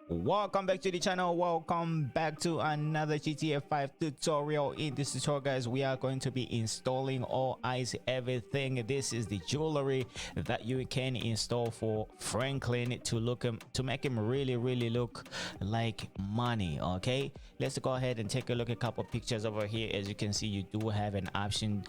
Welcome back to the channel. Welcome back to another GTA 5 tutorial. In this tutorial, guys, we are going to be installing all eyes everything. This is the jewelry that you can install for Franklin to make him really look like money. Okay, let's go ahead and take a look at a couple pictures over here. As you can see, you do have an option.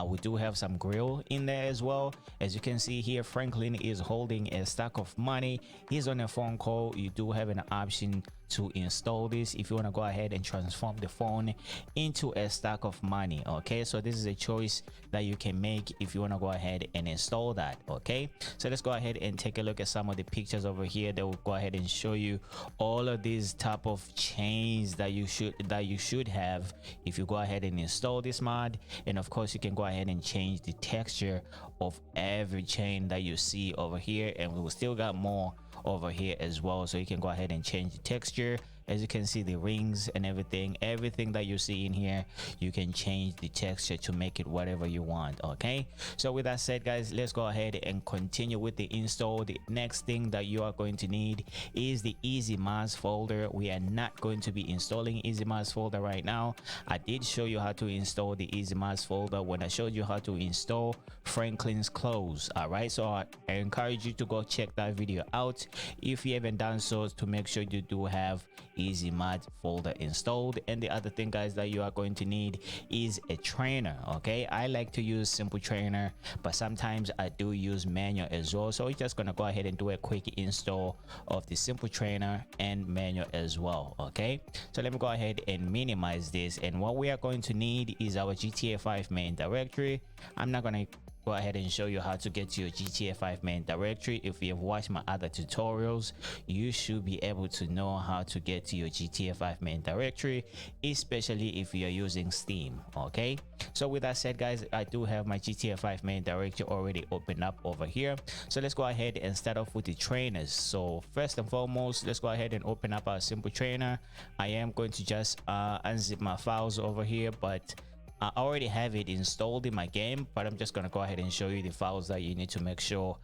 We do have some grill in there as well. As you can see here, Franklin is holding a stack of money. He's on a phone call. You do have an option to install this if you want to go ahead and transform the phone into a stack of money. Okay, so this is a choice that you can make if you want to go ahead and install that. Okay, so let's go ahead and take a look at some of the pictures over here that will go ahead and show you all of these type of chains that you should have if you go ahead and install this mod. And of course, you can go ahead and change the texture of every chain that you see over here, and we will still got more over here as well, so you can go ahead and change the texture. As you can see, the rings and everything that you see in here, you can change the texture to make it whatever you want. Okay, so with that said, guys, let's go ahead and continue with the install. The next thing that you are going to need is the easy mods folder. We are not going to be installing easy mods folder right now. I did show you how to install the easy mods folder when I showed you how to install Franklin's clothes. All right, so I encourage you to go check that video out if you haven't done so, to make sure you do have easy mod folder installed. And the other thing, guys, that you are going to need is a trainer. Okay, I like to use simple trainer, but sometimes I do use manual as well, so we're just gonna go ahead and do a quick install of the simple trainer and manual as well. Okay, so let me go ahead and minimize this, and what we are going to need is our GTA 5 main directory. I'm not gonna go ahead and show you how to get to your GTA 5 main directory. If you have watched my other tutorials, you should be able to know how to get to your GTA 5 main directory, especially if you're using Steam. Okay, so with that said, guys, I do have my GTA 5 main directory already opened up over here. So let's go ahead and start off with the trainers. So first and foremost, let's go ahead and open up our simple trainer. I am going to just unzip my files over here, but I already have it installed in my game, but I'm just gonna go ahead and show you the files that you need to make sure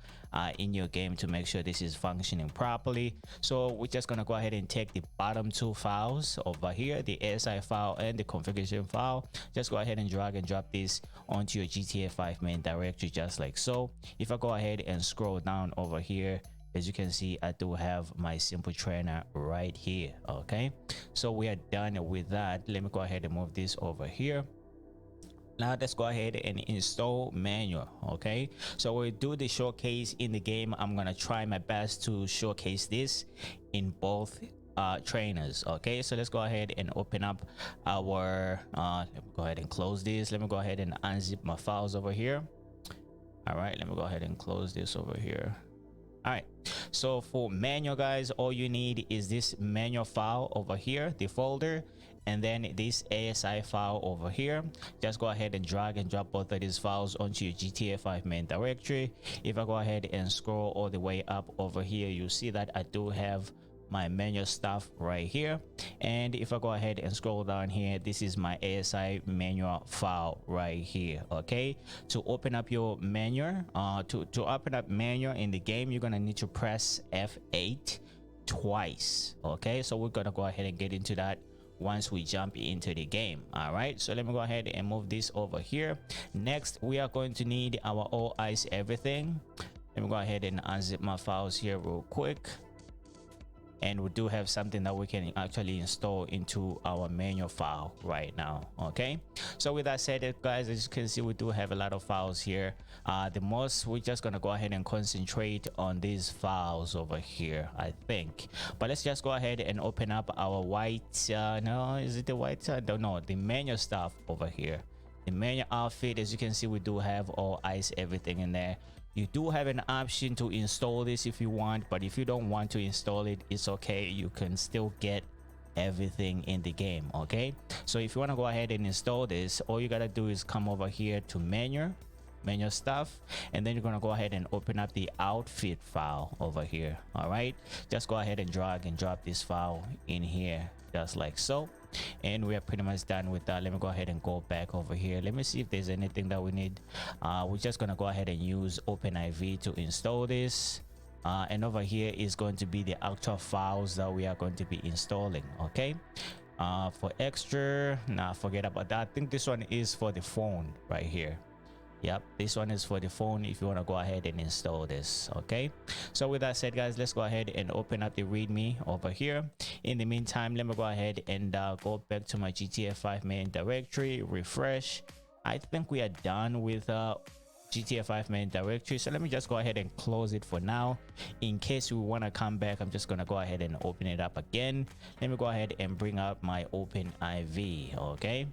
in your game to make sure this is functioning properly. So we're just gonna go ahead and take the bottom two files over here, the ASI file and the configuration file. Just go ahead and drag and drop this onto your GTA 5 main directory, just like so. If I go ahead and scroll down over here, as you can see, I do have my simple trainer right here. Okay, so we are done with that. Let me go ahead and move this over here. Now let's go ahead and install manual. Okay, so we'll do the showcase in the game. I'm gonna try my best to showcase this in both trainers. Okay, so let's go ahead and open up our let me go ahead and close this. Let me go ahead and unzip my files over here. All right, let me go ahead and close this over here. All right, so for manual, guys, all you need is this manual file over here, the folder, and then this ASI file over here. Just go ahead and drag and drop both of these files onto your GTA 5 main directory. If I go ahead and scroll all the way up over here, you see that I do have my manual stuff right here. And if I go ahead and scroll down here, this is my ASI manual file right here. Okay, to open up your manual, to open up manual in the game, you're gonna need to press F8 twice. Okay, so we're gonna go ahead and get into that once we jump into the game. All right, so let me go ahead and move this over here. Next, we are going to need our all eyes everything. Let me go ahead and unzip my files here real quick, and we do have something that we can actually install into our manual file right now. Okay, so with that said, guys, as you can see, we do have a lot of files here. The most, we're just gonna go ahead and concentrate on these files over here, I think. But let's just go ahead and open up our white no, is it the white? I don't know, the manual stuff over here, the manual outfit. As you can see, we do have all eyes everything in there. You do have an option to install this if you want, but if you don't want to install it, it's okay. You can still get everything in the game. Okay, so if you want to go ahead and install this, all you gotta do is come over here to manual stuff, and then you're gonna go ahead and open up the outfit file over here. All right, just go ahead and drag and drop this file in here, just like so. And we are pretty much done with that. Let me go ahead and go back over here. Let me see if there's anything that we need. We're just gonna go ahead and use OpenIV to install this. and over here is going to be the actual files that we are going to be installing. Okay, for extra, nah, forget about that. I think this one is for the phone right here. Yep, this one is for the phone if you want to go ahead and install this. Okay, so with that said, guys, let's go ahead and open up the readme over here. In the meantime, let me go ahead and go back to my GTA 5 main directory, refresh. I think we are done with GTA 5 main directory, so let me just go ahead and close it for now. In case we want to come back, I'm just going to go ahead and open it up again. Let me go ahead and bring up my OpenIV. Okay,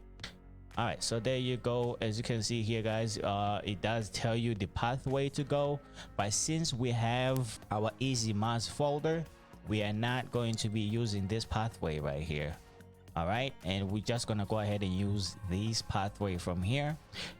all right, so there you go. As you can see here, guys, it does tell you the pathway to go, but since we have our easy mods folder, we are not going to be using this pathway right here. All right, and we're just gonna go ahead and use this pathway from here,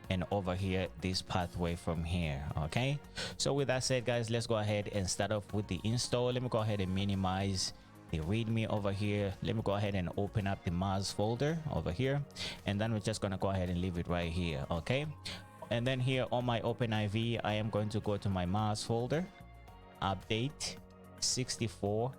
and over here this pathway from here. Okay, so with that said, guys, let's go ahead and start off with the install. Let me go ahead and minimize the readme over here. Let me go ahead and open up the mods folder over here, and then we're just gonna go ahead and leave it right here. Okay, and then here on my OpenIV, I am going to go to my mods folder, update 64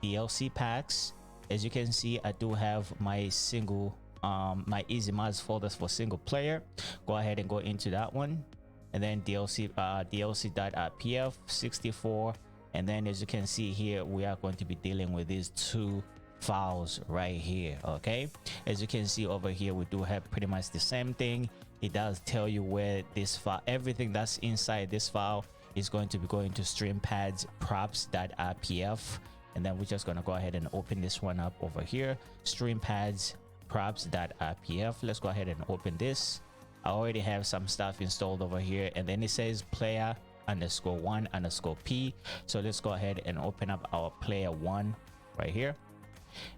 DLC packs. As you can see, I do have my single my easy mods folders for single player. Go ahead and go into that one, and then dlc.pf 64. And then as you can see here, we are going to be dealing with these two files right here. Okay, as you can see over here, we do have pretty much the same thing. It does tell you where this file, everything that's inside this file is going to be going to streampads props.rpf. And then we're just going to go ahead and open this one up over here, streampads props.rpf. Let's go ahead and open this. I already have some stuff installed over here, and then it says player_1_p. So let's go ahead and open up our player one right here,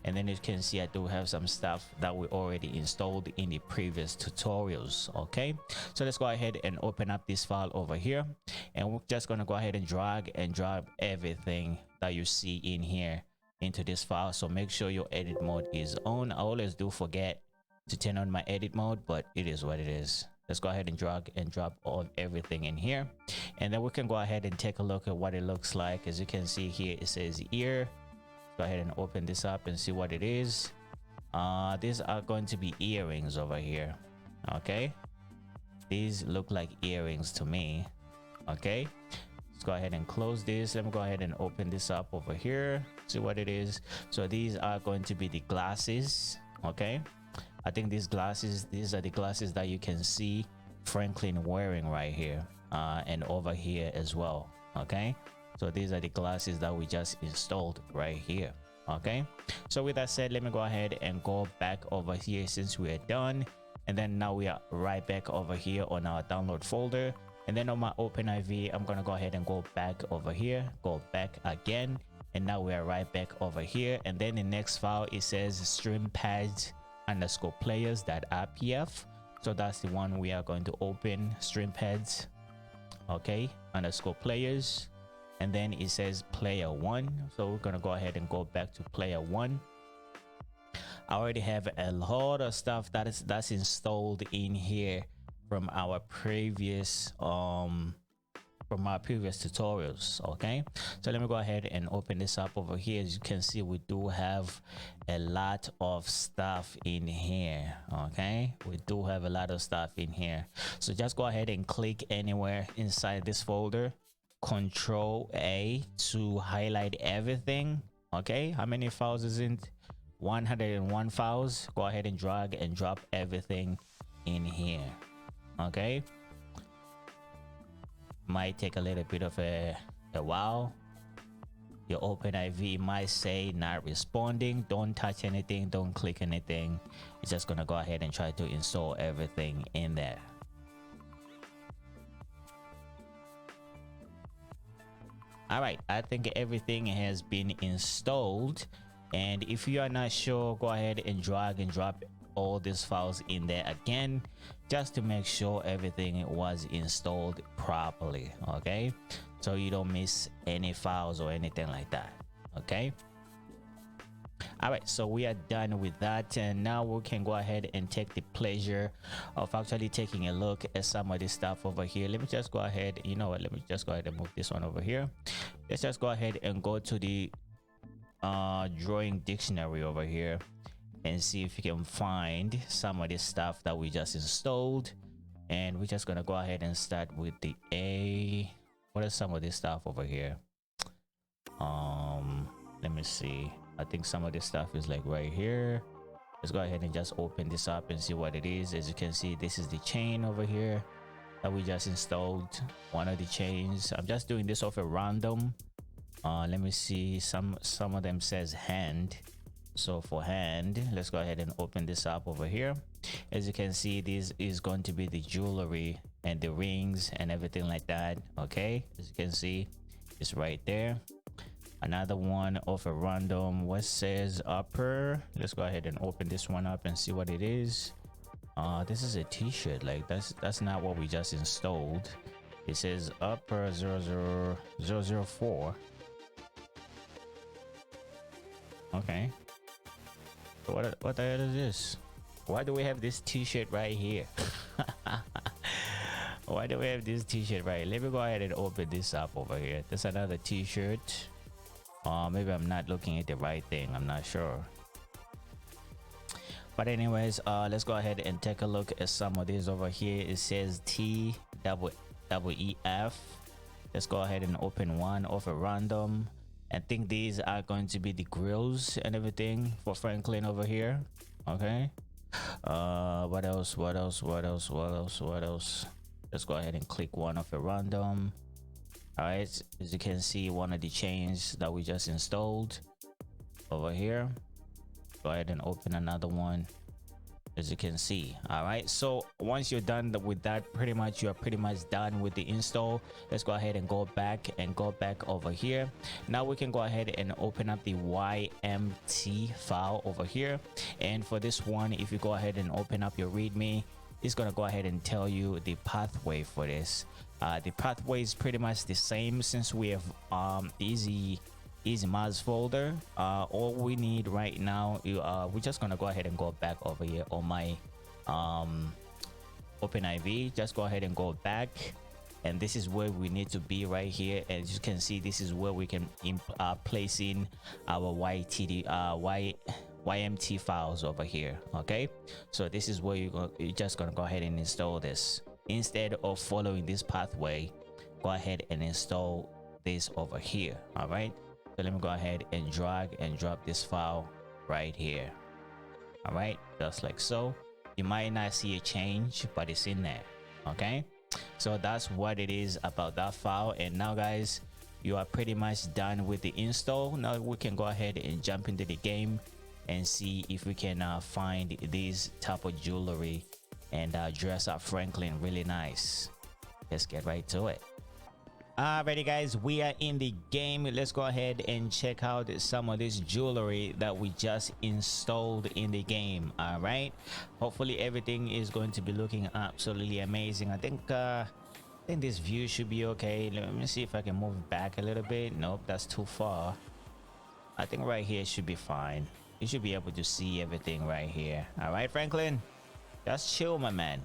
and then you can see I do have some stuff that we already installed in the previous tutorials. Okay, so let's go ahead and open up this file over here, and we're just going to go ahead and drag and drop everything that you see in here into this file. So make sure your edit mode is on. I always do forget to turn on my edit mode, but it is what it is. Let's go ahead and drag and drop all everything in here, and then we can go ahead and take a look at what it looks like. As you can see here, it says ear. Go ahead and open this up and see what it is. These are going to be earrings over here. Okay, these look like earrings to me. Okay, let's go ahead and close this. Let me go ahead and open this up over here, see what it is. So these are going to be the glasses. Okay, I think these are the glasses that you can see Franklin wearing right here, and over here as well. Okay, so these are the glasses that we just installed right here. Okay, so with that said, let me go ahead and go back over here since we are done, and then now we are right back over here on our download folder. And then on my OpenIV, I'm gonna go ahead and go back over here, go back again, and now we are right back over here. And then the next file, it says streampads_players.rpf. So that's the one we are going to open, streampads, okay, _players. And then it says player one, so we're gonna go ahead and go back to player one. I already have a lot of stuff that's installed in here from our previous tutorials. Okay, so let me go ahead and open this up over here. As you can see, we do have a lot of stuff in here. Okay, we do have a lot of stuff in here, so just go ahead and click anywhere inside this folder, Control A to highlight everything. Okay, how many files is it? 101 files. Go ahead and drag and drop everything in here. Okay, might take a little bit of a while. Your OpenIV might say not responding. Don't touch anything, don't click anything. It's just gonna go ahead and try to install everything in there. All right, I think everything has been installed, and if you are not sure, go ahead and drag and drop all these files in there again, just to make sure everything was installed properly. Okay, so you don't miss any files or anything like that. Okay, all right, so we are done with that, and now we can go ahead and take the pleasure of actually taking a look at some of this stuff over here. Let me just go ahead, you know what, let me just go ahead and move this one over here. let's just go ahead and go to the drawing dictionary over here and see if you can find some of this stuff that we just installed. And we're just gonna go ahead and start with the A. What is some of this stuff over here? Let me see. I think some of this stuff is like right here. Let's go ahead and just open this up and see what it is. As you can see, this is the chain over here that we just installed, one of the chains. I'm just doing this off a random. Let me see, some of them says hand. So for hand, let's go ahead and open this up over here. As you can see, this is going to be the jewelry and the rings and everything like that. Okay, as you can see, it's right there. Another one of a random, what says upper. Let's go ahead and open this one up and see what it is. This is a t-shirt. Like that's not what we just installed. It says upper 00004. Okay, so what the hell is this? Why do we have this t-shirt right here? Why do we have this t-shirt right? Let me go ahead and open this up over here. There's another t-shirt. Maybe I'm not looking at the right thing, I'm not sure. But anyways, let's go ahead and take a look at some of these over here. It says TEEF. Let's go ahead and open one of a random. I think these are going to be the grills and everything for Franklin over here. Okay, what else? Let's go ahead and click one of a random. All right, as you can see, one of the chains that we just installed over here. Go ahead and open another one, as you can see. All right, so once you're done with that, you're pretty much done with the install. Let's go ahead and go back over here. Now we can go ahead and open up the YMT file over here. And for this one, if you go ahead and open up your readme, it's gonna go ahead and tell you the pathway for this. The pathway is pretty much the same since we have easy mods folder. All we need right now, we're just gonna go ahead and go back over here on my OpenIV. Just go ahead and go back, and this is where we need to be right here. As you can see, this is where we can place in our YMT files over here. Okay, so this is where you're just gonna go ahead and install this. Instead of following this pathway, go ahead and install this over here. All right, so let me go ahead and drag and drop this file right here. All right, just like so. You might not see a change, but it's in there. Okay, so that's what it is about that file. And now guys, you are pretty much done with the install. Now we can go ahead and jump into the game and see if we can find these type of jewelry and dress up Franklin really nice. Let's get right to it. Alrighty guys, we are in the game. Let's go ahead and check out some of this jewelry that we just installed in the game. All right, hopefully everything is going to be looking absolutely amazing. I think this view should be okay. Let me see if I can move it back a little bit. Nope, that's too far. I think right here should be fine. You should be able to see everything right here. All right, Franklin, just chill, my man.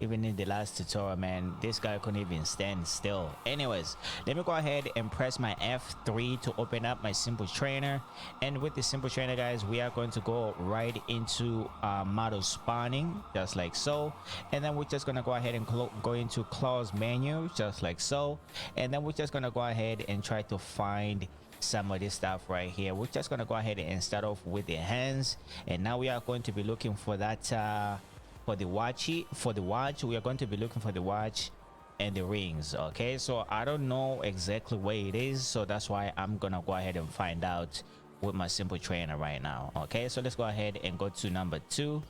Even in the last tutorial, man, this guy couldn't even stand still. Anyways, let me go ahead and press my F3 to open up my simple trainer. And with the simple trainer, guys, we are going to go right into model spawning, just like so. And then we're just gonna go ahead and go into clause menu, just like so. And then we're just gonna go ahead and try to find some of this stuff right here. We're just gonna go ahead and start off with the hands. And now we are going to be looking for that for the watch. We are going to be looking for the watch and the rings. Okay, so I don't know exactly where it is, so that's why I'm gonna go ahead and find out with my simple trainer right now. Okay, so let's go ahead and go to number 2.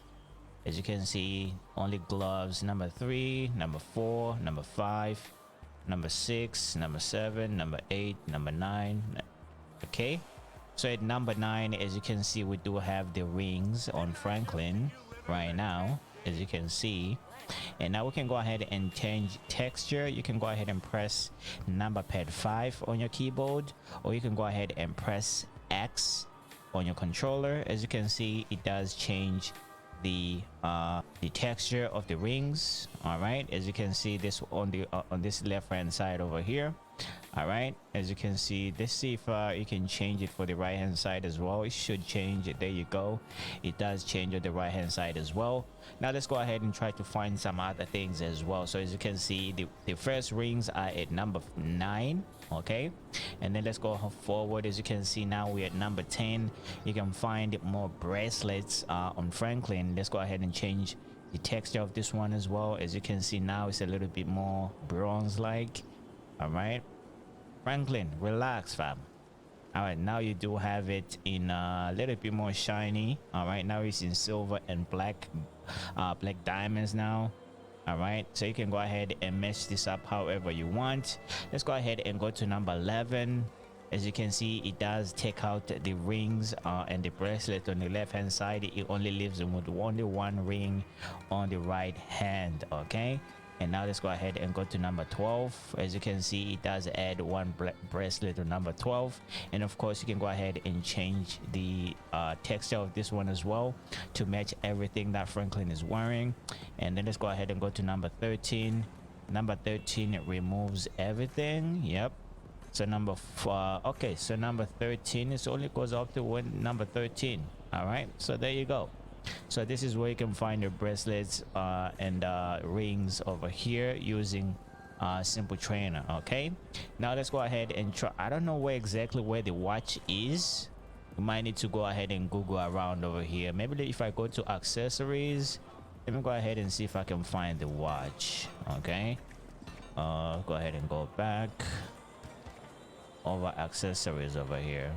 As you can see, only gloves. Number 3, number 4, number 5, number 6, number 7, number 8, number 9. Okay, so at number 9, as you can see, we do have the rings on Franklin right now, as you can see. And now we can go ahead and change texture. You can go ahead and press number pad 5 on your keyboard, or you can go ahead and press X on your controller. As you can see, it does change the texture of the rings. All right, as you can see, this on this left hand side over here. All right, as you can see, let's see if you can change it for the right hand side as well. It should change it. There you go. It does change on the right hand side as well. Now let's go ahead and try to find some other things as well. So as you can see, the first rings are at number 9. Okay, and then let's go forward. As you can see, now we're at number 10. You can find more bracelets on Franklin. Let's go ahead and change the texture of this one as well. As you can see, now it's a little bit more bronze like. All right, Franklin, relax, fam. All right, now you do have it in a little bit more shiny. All right, now it's in silver and black diamonds now. All right, so you can go ahead and mess this up however you want. Let's go ahead and go to number 11. As you can see, it does take out the rings and the bracelet on the left hand side. It only leaves them with only one ring on the right hand. Okay, and now let's go ahead and go to number 12. As you can see, it does add one bracelet to number 12, and of course you can go ahead and change the texture of this one as well to match everything that Franklin is wearing. And then let's go ahead and go to number 13. Number 13, it removes everything. Yep. So number okay, so number 13 is only goes up to number 13. All right, so there you go. So this is where you can find your bracelets and rings over here using Simple Trainer. Okay, now let's go ahead and try. I don't know exactly where the watch is. You might need to go ahead and Google around over here. Maybe if I go to accessories, let me go ahead and see if I can find the watch. Okay, go ahead and go back over accessories over here.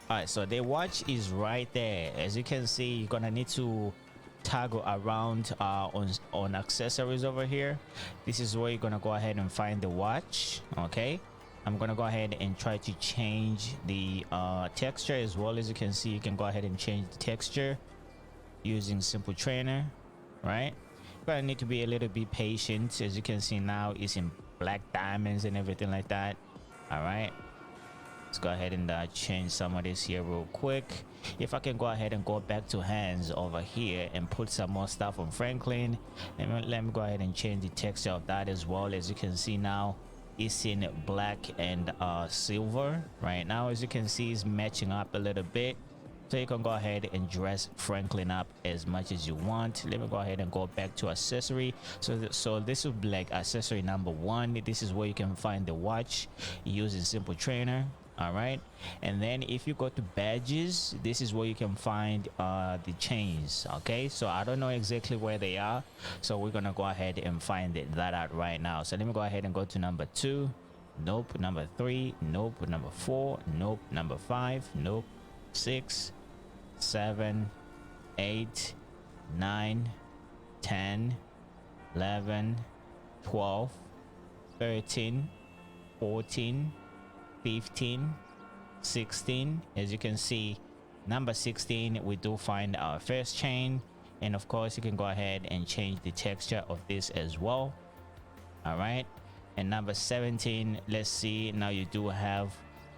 All right, so the watch is right there. As you can see, you're gonna need to toggle around on accessories over here. This is where you're gonna go ahead and find the watch. Okay, I'm gonna go ahead and try to change the texture as well. As you can see, you can go ahead and change the texture using Simple Trainer. Right, you're gonna need to be a little bit patient. As you can see, now it's in black diamonds and everything like that. All right, let's go ahead and change some of this here real quick. If I can go ahead and go back to hands over here and put some more stuff on Franklin, let me go ahead and change the texture of that as well. As you can see, now it's in black and silver right now. As you can see, it's matching up a little bit, so you can go ahead and dress Franklin up as much as you want. Let me go ahead and go back to accessory. So this will be like accessory number 1. This is where you can find the watch using Simple Trainer. All right, and then if you go to badges, this is where you can find the chains. Okay, so I don't know exactly where they are, so we're gonna go ahead and find that out right now. So let me go ahead and go to number 2. Nope. Number 3. Nope. Number 4. Nope. Number 5. Nope. 6, 7, 8, 9, 10, 11, 12, 13, 14, 15, 16. As you can see, number 16, we do find our first chain, and of course you can go ahead and change the texture of this as well. All right, and number 17, let's see, now you do have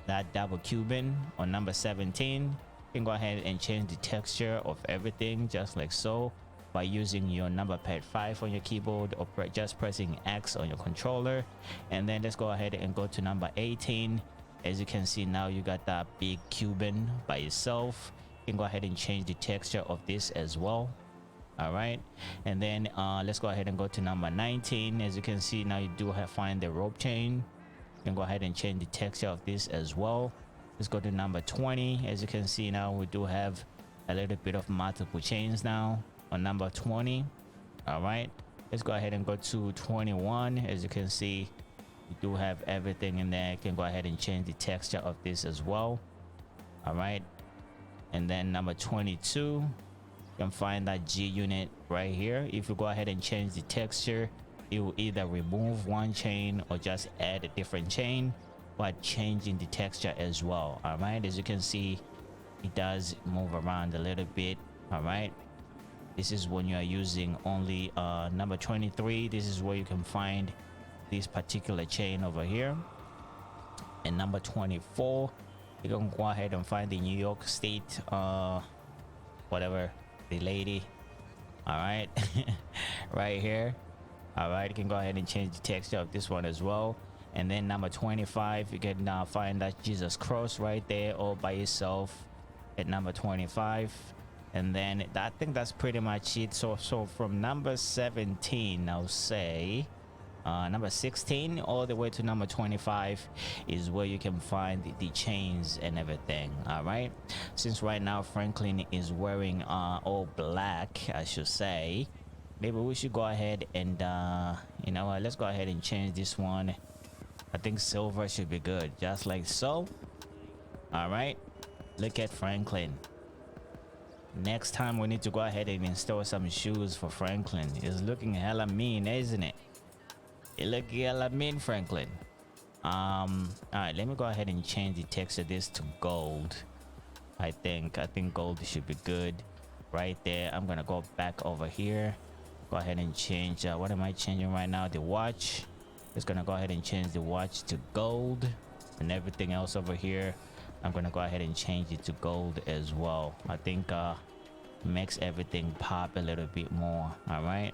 that double Cuban on number 17. You can go ahead and change the texture of everything just like so by using your number pad 5 on your keyboard, or just pressing X on your controller. And then let's go ahead and go to number 18. As you can see, now you got that big Cuban by itself. You can go ahead and change the texture of this as well. All right, and then let's go ahead and go to number 19. As you can see, now you do find the rope chain. You can go ahead and change the texture of this as well. Let's go to number 20. As you can see, now we do have a little bit of multiple chains now on number 20. All right, let's go ahead and go to 21. As you can see, we do have everything in there. You can go ahead and change the texture of this as well. All right, and then number 22, you can find that G unit right here. If you go ahead and change the texture, it will either remove one chain or just add a different chain, but changing the texture as well. All right, as you can see, it does move around a little bit. All right, this is when you are using only number 23. This is where you can find this particular chain over here. And number 24, you can go ahead and find the New York State whatever, the lady. All right, right here. All right, you can go ahead and change the texture of this one as well. And then number 25, you can find that Jesus cross right there all by itself at number 25. And then I think that's pretty much it. So from number 17, I'll say number 16 all the way to number 25 is where you can find the chains and everything. All right, since right now Franklin is wearing all black, I should say, maybe we should go ahead and you know what, let's go ahead and change this one. I think silver should be good, just like so. All right, look at Franklin. Next time we need to go ahead and install some shoes for Franklin. It's looking hella mean, isn't it? It look hella mean, Franklin. All right, let me go ahead and change the text of this to gold. I think gold should be good right there. I'm gonna go back over here, go ahead and change what am I changing right now? The watch. Just gonna go ahead and change the watch to gold, and everything else over here I'm gonna go ahead and change it to gold as well. I think makes everything pop a little bit more. All right,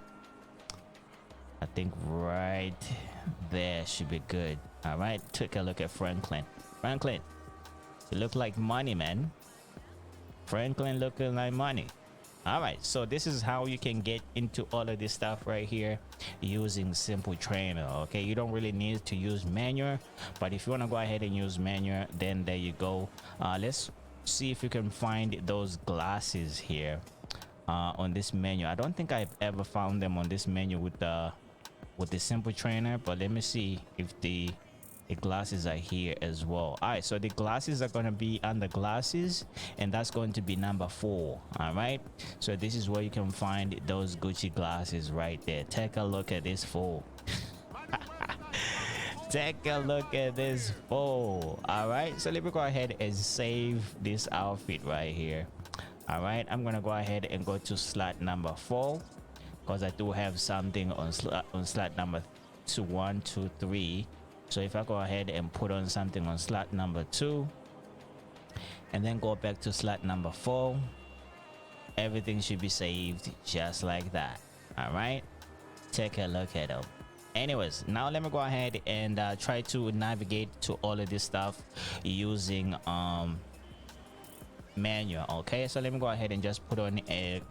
I think right there should be good. All right, take a look at Franklin. Franklin, you look like money, man. Franklin looking like money. All right, so this is how you can get into all of this stuff right here using Simple Trainer. Okay, you don't really need to use manual, but if you want to go ahead and use manual, then there you go. Let's see if you can find those glasses here on this menu. I don't think I've ever found them on this menu with the Simple Trainer, but let me see if the glasses are here as well. All right, so the glasses are going to be under glasses, and that's going to be number 4. All right, so this is where you can find those Gucci glasses right there. Take a look at this fool. Take a look at this fool. All right, so let me go ahead and save this outfit right here. All right, I'm gonna go ahead and go to slot number 4 because I do have something on slot number 2, 1, 2, 3. So if I go ahead and put on something on slot number 2 and then go back to slot number 4, everything should be saved just like that. All right, take a look at them. Anyways, now let me go ahead and try to navigate to all of this stuff using manual. Okay, so let me go ahead and just put on a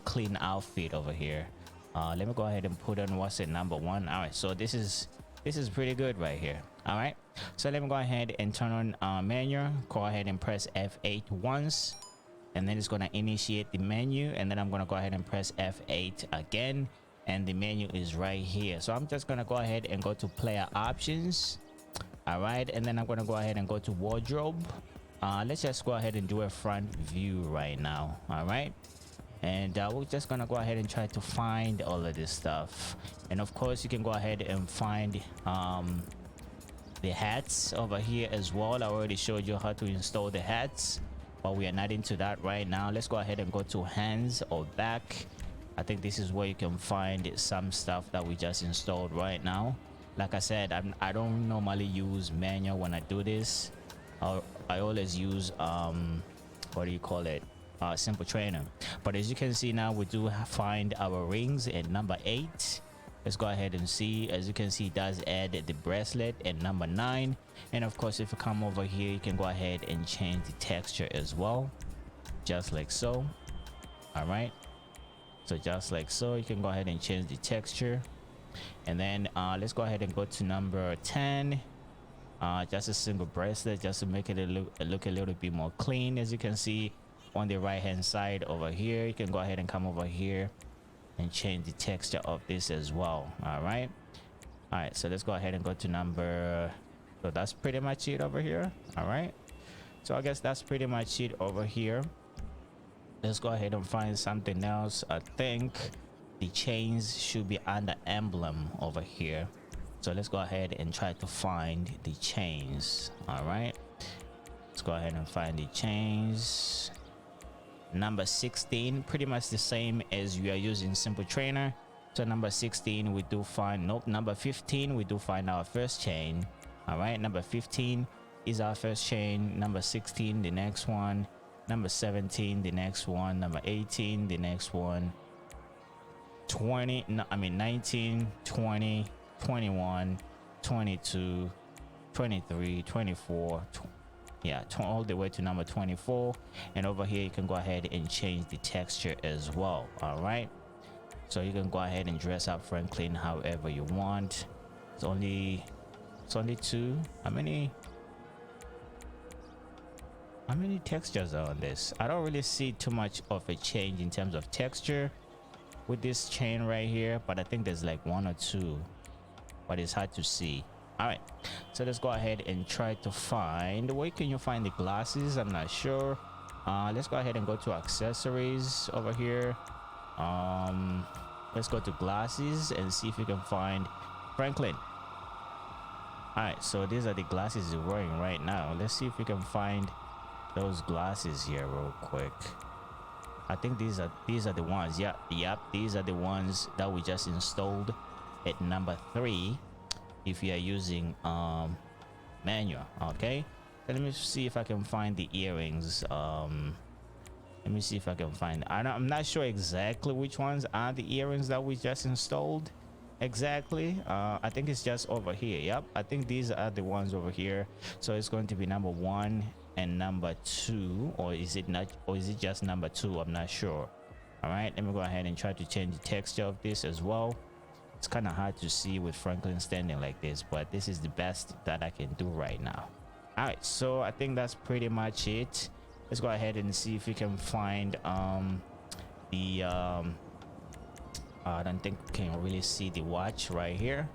clean outfit over here. Let me go ahead and put on, what's it, number 1. All right, so this is pretty good right here. All right, so let me go ahead and turn on manual. Go ahead and press F8 once, and then it's going to initiate the menu, and then I'm going to go ahead and press F8 again, and the menu is right here. So I'm just going to go ahead and go to player options. All right, and then I'm going to go ahead and go to wardrobe. Let's just go ahead and do a front view right now. All right, and we're just gonna go ahead and try to find all of this stuff. And of course, you can go ahead and find the hats over here as well. I already showed you how to install the hats, but we are not into that right now. Let's go ahead and go to hands or back. I think this is where you can find some stuff that we just installed right now. Like I said, I don't normally use manual when I do this. I always use what do you call it, Simple Trainer. But as you can see now, we do find our rings at number 8. Let's go ahead and see. As you can see, it does add the bracelet at number 9. And of course, if you come over here, you can go ahead and change the texture as well, just like so. All right, so just like so, you can go ahead and change the texture. And then let's go ahead and go to number 10. Just a single bracelet, just to make it look a little bit more clean. As you can see on the right hand side over here, you can go ahead and come over here and change the texture of this as well. All right, so let's go ahead and go to number, so that's pretty much it over here. All right, so I guess that's pretty much it over here. Let's go ahead and find something else. I think the chains should be under emblem over here. So let's go ahead and try to find the chains. All right, let's go ahead and find the chains. Number 16, pretty much the same as we are using Simple Trainer. So number 16, we do find, nope, number 15, we do find our first chain. All right, number 15 is our first chain. Number 16, the next one. Number 17, the next one. Number 18, the next one. 20, no, I mean 19, 20, 21, 22, 23, 24, yeah, all the way to number 24. And over here you can go ahead and change the texture as well. All right, so you can go ahead and dress up Franklin however you want. It's only two. How many textures are on this? I don't really see too much of a change in terms of texture with this chain right here, but I think there's like one or two, but it's hard to see. All right, so let's go ahead and try to find, where can you find the glasses? I'm not sure. Let's go ahead and go to accessories over here. Let's go to glasses and see if you can find Franklin. All right, so these are the glasses you're wearing right now. Let's see if we can find those glasses here real quick. I think these are the ones. Yep, these are the ones that we just installed at number 3 if you are using manual. Okay, so let me see if I can find the earrings. Let me see if I can find, I'm not sure exactly which ones are the earrings that we just installed exactly. I think it's just over here. Yep, I think these are the ones over here. So it's going to be number 1 and number 2, or is it not, or is it just number 2? I'm not sure. All right, let me go ahead and try to change the texture of this as well. It's kind of hard to see with Franklin standing like this, but this is the best that I can do right now. All right, so I think that's pretty much it. Let's go ahead and see if we can find the I don't think we can really see the watch right here.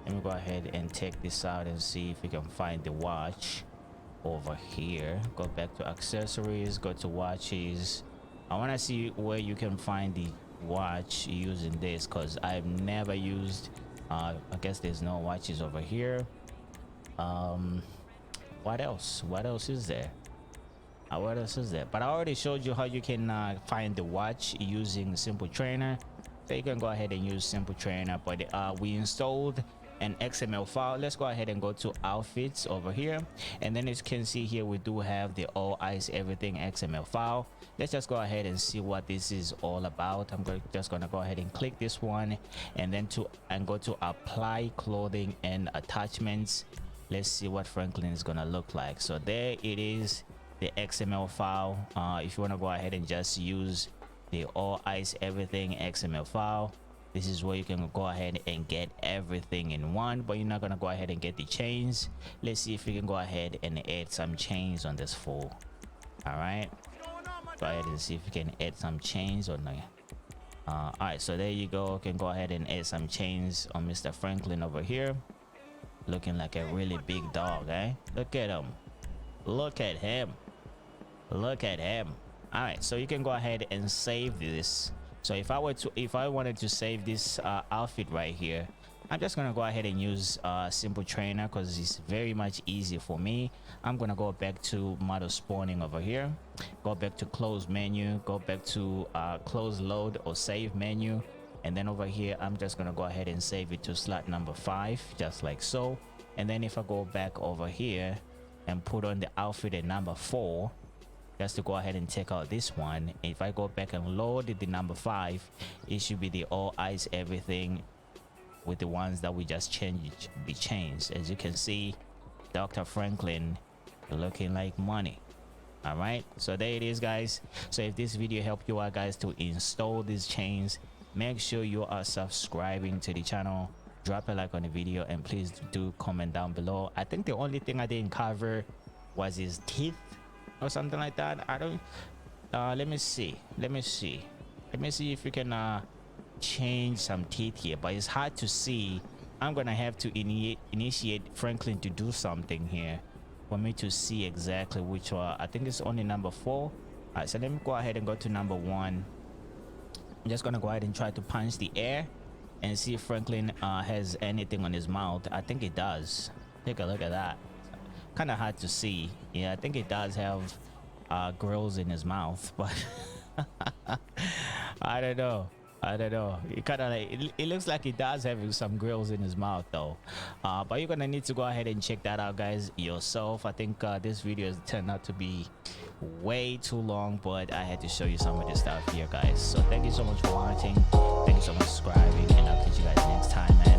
Let me go ahead and take this out and see if we can find the watch over here. Go back to accessories, go to watches. I want to see where you can find the watch using this, because I've never used I guess there's no watches over here. What else is there? What else is there? But I already showed you how you can find the watch using Simple Trainer, so you can go ahead and use Simple Trainer. But we installed an XML file. Let's go ahead and go to outfits over here, and then as you can see here, we do have the all eyes everything XML file. Let's just go ahead and see what this is all about. I'm just gonna go ahead and click this one, and then go to apply clothing and attachments. Let's see what Franklin is gonna look like. So there it is, the XML file. If you want to go ahead and just use the all eyes everything XML file, this is where you can go ahead and get everything in one, but you're not going to go ahead and get the chains. Let's see if we can go ahead and add some chains on this fool. All right, go ahead and see if we can add some chains on there. All right, so there you go. You can go ahead and add some chains on Mr. Franklin over here, looking like a really big dog. Look at him, look at him, look at him. All right, so you can go ahead and save this. So if I wanted to save this outfit right here, I'm just gonna go ahead and use Simple Trainer, because it's very much easy for me. I'm gonna go back to model spawning over here, go back to close menu, go back to close load or save menu, and then over here I'm just gonna go ahead and save it to slot number 5, just like so. And then if I go back over here and put on the outfit at number 4, just to go ahead and take out this one, if I go back and load the number 5, it should be the all eyes everything with the ones that we just changed the chains. As you can see, Dr. Franklin looking like money. All right, so there it is, guys. So if this video helped you out, guys, to install these chains, make sure you are subscribing to the channel, drop a like on the video, and please do comment down below. I think the only thing I didn't cover was his teeth or something like that. I don't let me see if we can change some teeth here, but it's hard to see. I'm gonna have to initiate Franklin to do something here for me to see exactly which one. I think it's only number 4. All right, so let me go ahead and go to number 1. I'm just gonna go ahead and try to punch the air and see if Franklin has anything on his mouth. I think it does. Take a look at that. Kind of hard to see. Yeah, I think it does have grills in his mouth, but I don't know. It kind of like, it looks like it does have some grills in his mouth though. But you're gonna need to go ahead and check that out, guys, yourself. I think this video has turned out to be way too long, but I had to show you some of this stuff here, guys. So thank you so much for watching, thank you so much for subscribing, and I'll catch you guys next time, man.